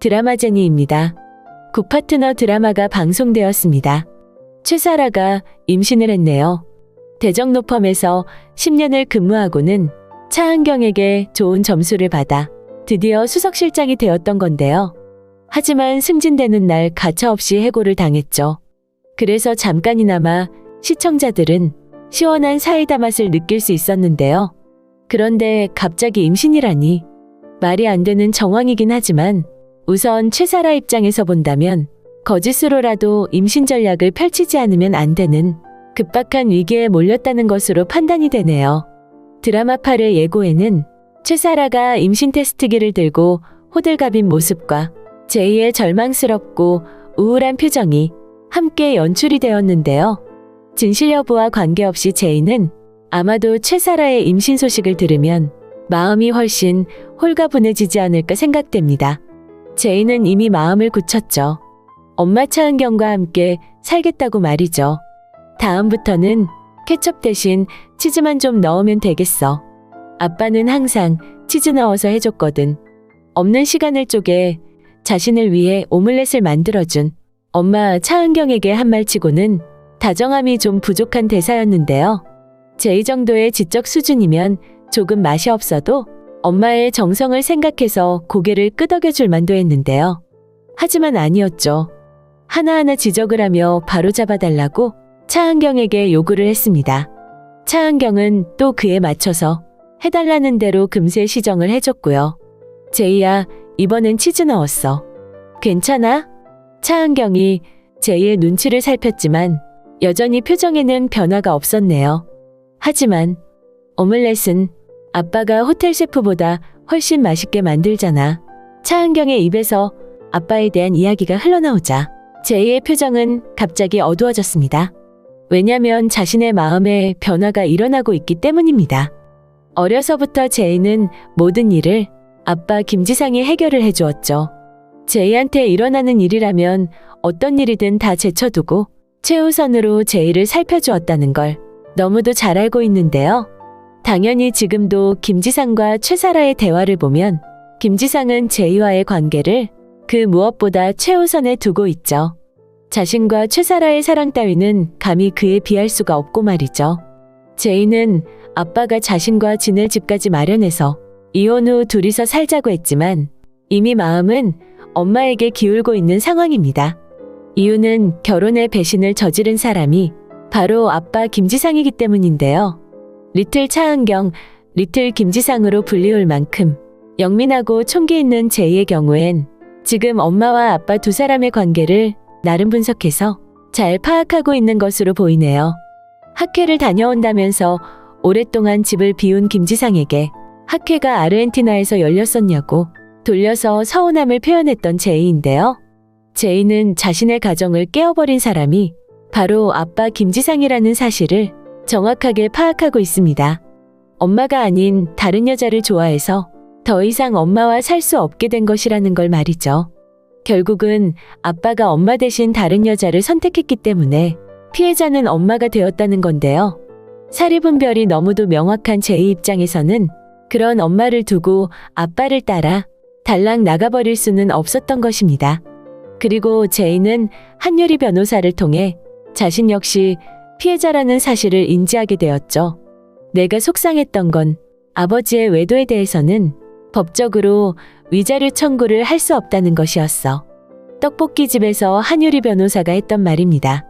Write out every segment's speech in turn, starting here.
드라마제니입니다. 구파트너 드라마가 방송되었습니다. 최사라가 임신을 했네요. 대정로펌에서 10년을 근무하고는 차은경에게 좋은 점수를 받아 드디어 수석실장이 되었던 건데요. 하지만 승진되는 날 가차없이 해고를 당했죠. 그래서 잠깐이나마 시청자들은 시원한 사이다 맛을 느낄 수 있었는데요. 그런데 갑자기 임신이라니 말이 안 되는 정황이긴 하지만 우선 최사라 입장에서 본다면 거짓으로라도 임신 전략을 펼치지 않으면 안 되는 급박한 위기에 몰렸다는 것으로 판단이 되네요. 드라마 8의 예고에는 최사라가 임신 테스트기를 들고 호들갑인 모습과 제이의 절망스럽고 우울한 표정이 함께 연출이 되었는데요. 진실 여부와 관계없이 제이는 아마도 최사라의 임신 소식을 들으면 마음이 훨씬 홀가분해지지 않을까 생각됩니다. 제이는 이미 마음을 굳혔죠. 엄마 차은경과 함께 살겠다고 말이죠. 다음부터는 케첩 대신 치즈만 좀 넣으면 되겠어. 아빠는 항상 치즈 넣어서 해줬거든. 없는 시간을 쪼개 자신을 위해 오믈렛을 만들어준 엄마 차은경에게 한 말치고는 다정함이 좀 부족한 대사였는데요. 제이 정도의 지적 수준이면 조금 맛이 없어도 엄마의 정성을 생각해서 고개를 끄덕여줄 만도 했는데요. 하지만 아니었죠. 하나하나 지적을 하며 바로잡아달라고 차은경에게 요구를 했습니다. 차은경은 또 그에 맞춰서 해달라는 대로 금세 시정을 해줬고요. 제이야, 이번엔 치즈 넣었어. 괜찮아? 차은경이 제이의 눈치를 살폈지만 여전히 표정에는 변화가 없었네요. 하지만 오믈렛은 아빠가 호텔 셰프보다 훨씬 맛있게 만들잖아. 차은경의 입에서 아빠에 대한 이야기가 흘러나오자 제이의 표정은 갑자기 어두워졌습니다. 왜냐면 자신의 마음에 변화가 일어나고 있기 때문입니다. 어려서부터 제이는 모든 일을 아빠 김지상이 해결을 해주었죠. 제이한테 일어나는 일이라면 어떤 일이든 다 제쳐두고 최우선으로 제이를 살펴주었다는 걸 너무도 잘 알고 있는데요. 당연히 지금도 김지상과 최사라의 대화를 보면 김지상은 제이와의 관계를 그 무엇보다 최우선에 두고 있죠. 자신과 최사라의 사랑 따위는 감히 그에 비할 수가 없고 말이죠. 제이는 아빠가 자신과 지낼 집까지 마련해서 이혼 후 둘이서 살자고 했지만 이미 마음은 엄마에게 기울고 있는 상황입니다. 이유는 결혼에 배신을 저지른 사람이 바로 아빠 김지상이기 때문인데요. 리틀 차은경, 리틀 김지상으로 불리울 만큼 영민하고 총기 있는 제이의 경우엔 지금 엄마와 아빠 두 사람의 관계를 나름 분석해서 잘 파악하고 있는 것으로 보이네요. 학회를 다녀온다면서 오랫동안 집을 비운 김지상에게 학회가 아르헨티나에서 열렸었냐고 돌려서 서운함을 표현했던 제이인데요. 제이는 자신의 가정을 깨어버린 사람이 바로 아빠 김지상이라는 사실을 정확하게 파악하고 있습니다. 엄마가 아닌 다른 여자를 좋아해서 더 이상 엄마와 살 수 없게 된 것이라는 걸 말이죠. 결국은 아빠가 엄마 대신 다른 여자를 선택했기 때문에 피해자는 엄마가 되었다는 건데요. 사리분별이 너무도 명확한 제이 입장에서는 그런 엄마를 두고 아빠를 따라 달랑 나가버릴 수는 없었던 것입니다. 그리고 제이는 한유리 변호사를 통해 자신 역시 피해자라는 사실을 인지하게 되었죠. 내가 속상했던 건 아버지의 외도에 대해서는 법적으로 위자료 청구를 할 수 없다는 것이었어. 떡볶이집에서 한유리 변호사가 했던 말입니다.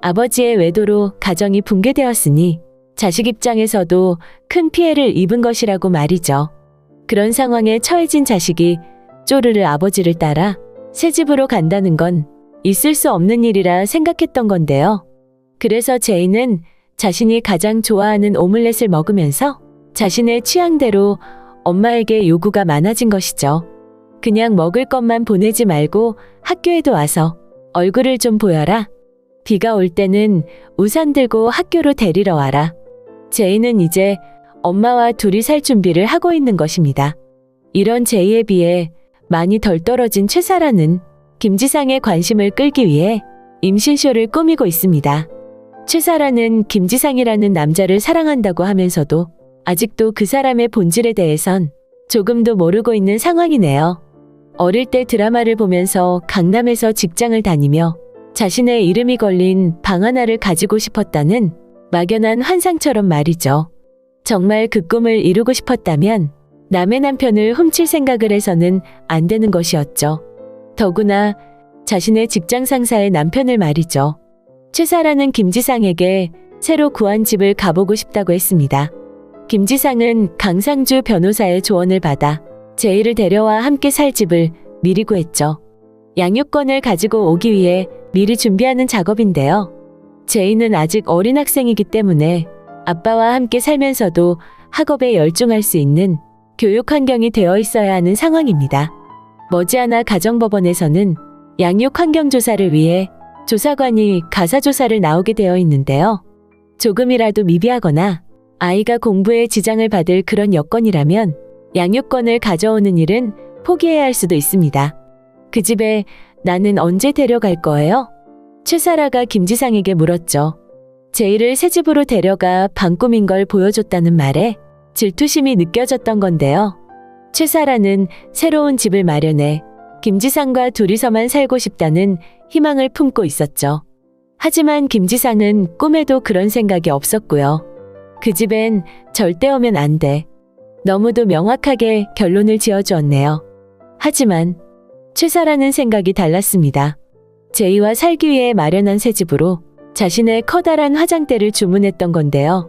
아버지의 외도로 가정이 붕괴되었으니 자식 입장에서도 큰 피해를 입은 것이라고 말이죠. 그런 상황에 처해진 자식이 쪼르르 아버지를 따라 새 집으로 간다는 건 있을 수 없는 일이라 생각했던 건데요. 그래서 제이는 자신이 가장 좋아하는 오믈렛을 먹으면서 자신의 취향대로 엄마에게 요구가 많아진 것이죠. 그냥 먹을 것만 보내지 말고 학교에도 와서 얼굴을 좀 보여라. 비가 올 때는 우산 들고 학교로 데리러 와라. 제이는 이제 엄마와 둘이 살 준비를 하고 있는 것입니다. 이런 제이에 비해 많이 덜 떨어진 최사라는 김지상의 관심을 끌기 위해 임신쇼를 꾸미고 있습니다. 최사라는 김지상이라는 남자를 사랑한다고 하면서도 아직도 그 사람의 본질에 대해선 조금도 모르고 있는 상황이네요. 어릴 때 드라마를 보면서 강남에서 직장을 다니며 자신의 이름이 걸린 방 하나를 가지고 싶었다는 막연한 환상처럼 말이죠. 정말 그 꿈을 이루고 싶었다면 남의 남편을 훔칠 생각을 해서는 안 되는 것이었죠. 더구나 자신의 직장 상사의 남편을 말이죠. 최사라는 김지상에게 새로 구한 집을 가보고 싶다고 했습니다. 김지상은 강상주 변호사의 조언을 받아 제이를 데려와 함께 살 집을 미리 구했죠. 양육권을 가지고 오기 위해 미리 준비하는 작업인데요. 제이는 아직 어린 학생이기 때문에 아빠와 함께 살면서도 학업에 열중할 수 있는 교육 환경이 되어 있어야 하는 상황입니다. 머지않아 가정법원에서는 양육 환경 조사를 위해 조사관이 가사조사를 나오게 되어 있는데요. 조금이라도 미비하거나 아이가 공부에 지장을 받을 그런 여건이라면 양육권을 가져오는 일은 포기해야 할 수도 있습니다. 그 집에 나는 언제 데려갈 거예요? 최사라가 김지상에게 물었죠. 제이를 새 집으로 데려가 방 꾸민 걸 보여줬다는 말에 질투심이 느껴졌던 건데요. 최사라는 새로운 집을 마련해 김지상과 둘이서만 살고 싶다는 희망을 품고 있었죠. 하지만 김지상은 꿈에도 그런 생각이 없었고요. 그 집엔 절대 오면 안 돼. 너무도 명확하게 결론을 지어주었네요. 하지만 최사라는 생각이 달랐습니다. 제이와 살기 위해 마련한 새 집으로 자신의 커다란 화장대를 주문했던 건데요.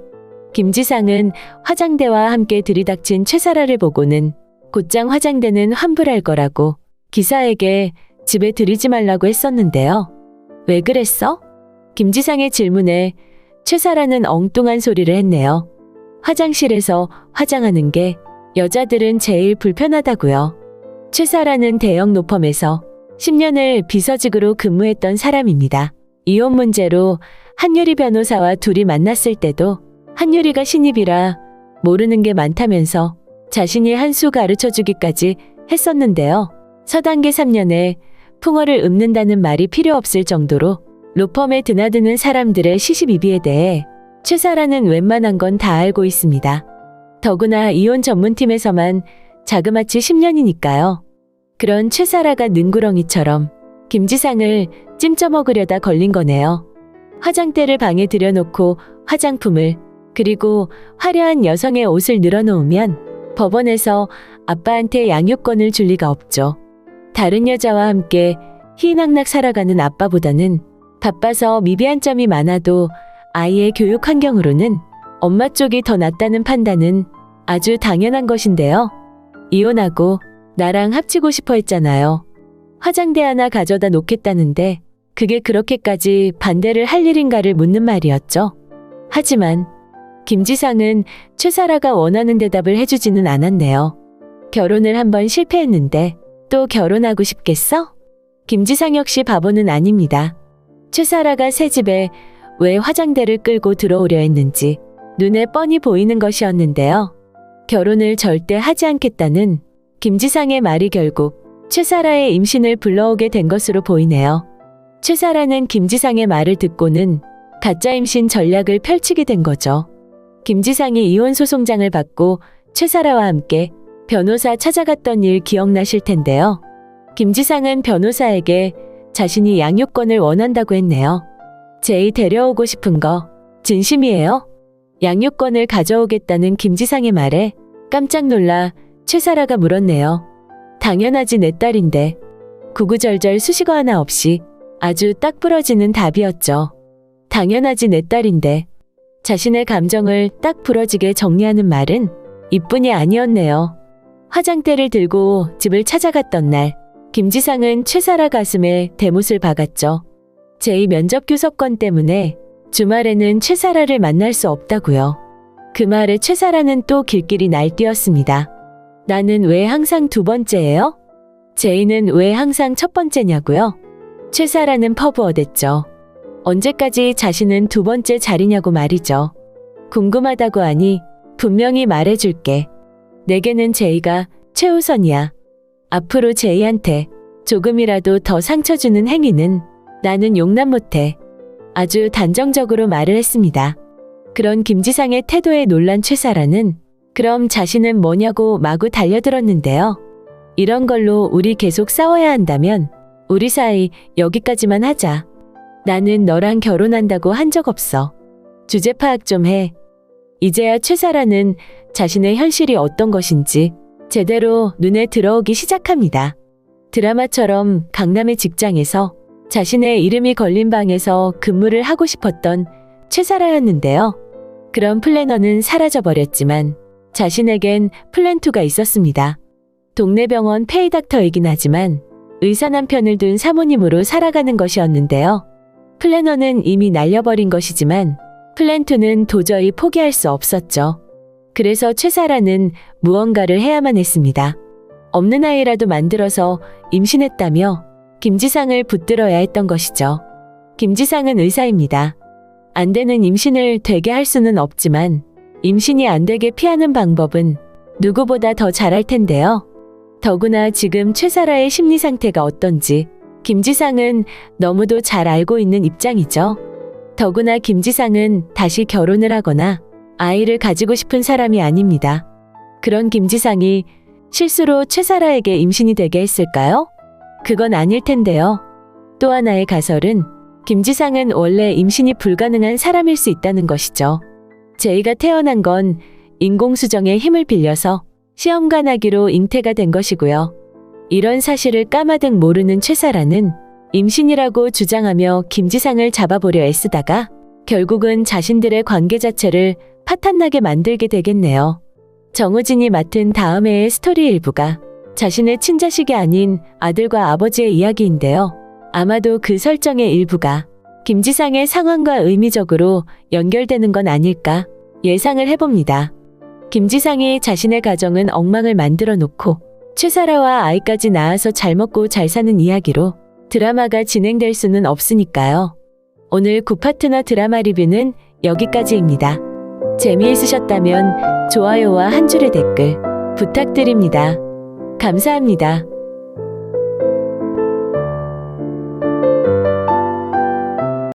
김지상은 화장대와 함께 들이닥친 최사라를 보고는 곧장 화장대는 환불할 거라고 기사에게 집에 들이지 말라고 했었는데요. 왜 그랬어? 김지상의 질문에 최사라는 엉뚱한 소리를 했네요. 화장실에서 화장하는 게 여자들은 제일 불편하다고요. 최사라는 대형 로펌에서 10년을 비서직으로 근무했던 사람입니다. 이혼 문제로 한유리 변호사와 둘이 만났을 때도 한유리가 신입이라 모르는 게 많다면서 자신이 한 수 가르쳐주기까지 했었는데요. 서단계 3년에 풍어를 읊는다는 말이 필요 없을 정도로 로펌에 드나드는 사람들의 시시비비에 대해 최사라는 웬만한 건 다 알고 있습니다. 더구나 이혼 전문팀에서만 자그마치 10년이니까요. 그런 최사라가 능구렁이처럼 김지상을 찜쪄먹으려다 걸린 거네요. 화장대를 방에 들여놓고 화장품을 그리고 화려한 여성의 옷을 늘어놓으면 법원에서 아빠한테 양육권을 줄 리가 없죠. 다른 여자와 함께 희낙낙 살아가는 아빠보다는 바빠서 미비한 점이 많아도 아이의 교육 환경으로는 엄마 쪽이 더 낫다는 판단은 아주 당연한 것인데요. 이혼하고 나랑 합치고 싶어 했잖아요. 화장대 하나 가져다 놓겠다는데 그게 그렇게까지 반대를 할 일인가를 묻는 말이었죠. 하지만 김지상은 최사라가 원하는 대답을 해주지는 않았네요. 결혼을 한번 실패했는데 또 결혼하고 싶겠어? 김지상 역시 바보는 아닙니다. 최사라가 새 집에 왜 화장대를 끌고 들어오려 했는지 눈에 뻔히 보이는 것이었는데요. 결혼을 절대 하지 않겠다는 김지상의 말이 결국 최사라의 임신을 불러오게 된 것으로 보이네요. 최사라는 김지상의 말을 듣고는 가짜 임신 전략을 펼치게 된 거죠. 김지상이 이혼 소송장을 받고 최사라와 함께 변호사 찾아갔던 일 기억나실 텐데요. 김지상은 변호사에게 자신이 양육권을 원한다고 했네요. 제이 데려오고 싶은 거 진심이에요? 양육권을 가져오겠다는 김지상의 말에 깜짝 놀라 최사라가 물었네요. 당연하지 내 딸인데. 구구절절 수식어 하나 없이 아주 딱 부러지는 답이었죠. 당연하지 내 딸인데. 자신의 감정을 딱 부러지게 정리하는 말은 이뿐이 아니었네요. 화장대를 들고 집을 찾아갔던 날 김지상은 최사라 가슴에 대못을 박았죠. 제2 면접 교섭권 때문에 주말에는 최사라를 만날 수 없다고요. 그 말에 최사라는 또 길길이 날뛰었습니다. 나는 왜 항상 두 번째예요? 제이는 왜 항상 첫 번째냐고요? 최사라는 퍼부어댔죠. 언제까지 자신은 두 번째 자리냐고 말이죠. 궁금하다고 하니 분명히 말해줄게. 내게는 제이가 최우선이야. 앞으로 제이한테 조금이라도 더 상처 주는 행위는 나는 용납 못해. 아주 단정적으로 말을 했습니다. 그런 김지상의 태도에 놀란 최사라는 그럼 자신은 뭐냐고 마구 달려들었는데요. 이런 걸로 우리 계속 싸워야 한다면 우리 사이 여기까지만 하자. 나는 너랑 결혼한다고 한 적 없어. 주제 파악 좀 해. 이제야 최사라는 자신의 현실이 어떤 것인지 제대로 눈에 들어오기 시작합니다. 드라마처럼 강남의 직장에서 자신의 이름이 걸린 방에서 근무를 하고 싶었던 최사라였는데요. 그런 플래너는 사라져버렸지만 자신에겐 플랜2가 있었습니다. 동네 병원 페이닥터이긴 하지만 의사 남편을 둔 사모님으로 살아가는 것이었는데요. 플래너는 이미 날려버린 것이지만 플랜2는 도저히 포기할 수 없었죠. 그래서 최사라는 무언가를 해야만 했습니다. 없는 아이라도 만들어서 임신했다며 김지상을 붙들어야 했던 것이죠. 김지상은 의사입니다. 안 되는 임신을 되게 할 수는 없지만 임신이 안 되게 피하는 방법은 누구보다 더 잘할 텐데요. 더구나 지금 최사라의 심리 상태가 어떤지 김지상은 너무도 잘 알고 있는 입장이죠. 더구나 김지상은 다시 결혼을 하거나 아이를 가지고 싶은 사람이 아닙니다. 그런 김지상이 실수로 최사라에게 임신이 되게 했을까요? 그건 아닐 텐데요. 또 하나의 가설은 김지상은 원래 임신이 불가능한 사람일 수 있다는 것이죠. 제이가 태어난 건 인공수정의 힘을 빌려서 시험관하기로 잉태가 된 것이고요. 이런 사실을 까마득 모르는 최사라는 임신이라고 주장하며 김지상을 잡아보려 애쓰다가 결국은 자신들의 관계 자체를 파탄나게 만들게 되겠네요. 정우진이 맡은 다음 해의 스토리 일부가 자신의 친자식이 아닌 아들과 아버지의 이야기인데요. 아마도 그 설정의 일부가 김지상의 상황과 의미적으로 연결되는 건 아닐까 예상을 해봅니다. 김지상이 자신의 가정은 엉망을 만들어 놓고 최사라와 아이까지 낳아서 잘 먹고 잘 사는 이야기로 드라마가 진행될 수는 없으니까요. 오늘 굿파트너 드라마 리뷰는 여기까지입니다. 재미있으셨다면 좋아요와 한 줄의 댓글 부탁드립니다. 감사합니다.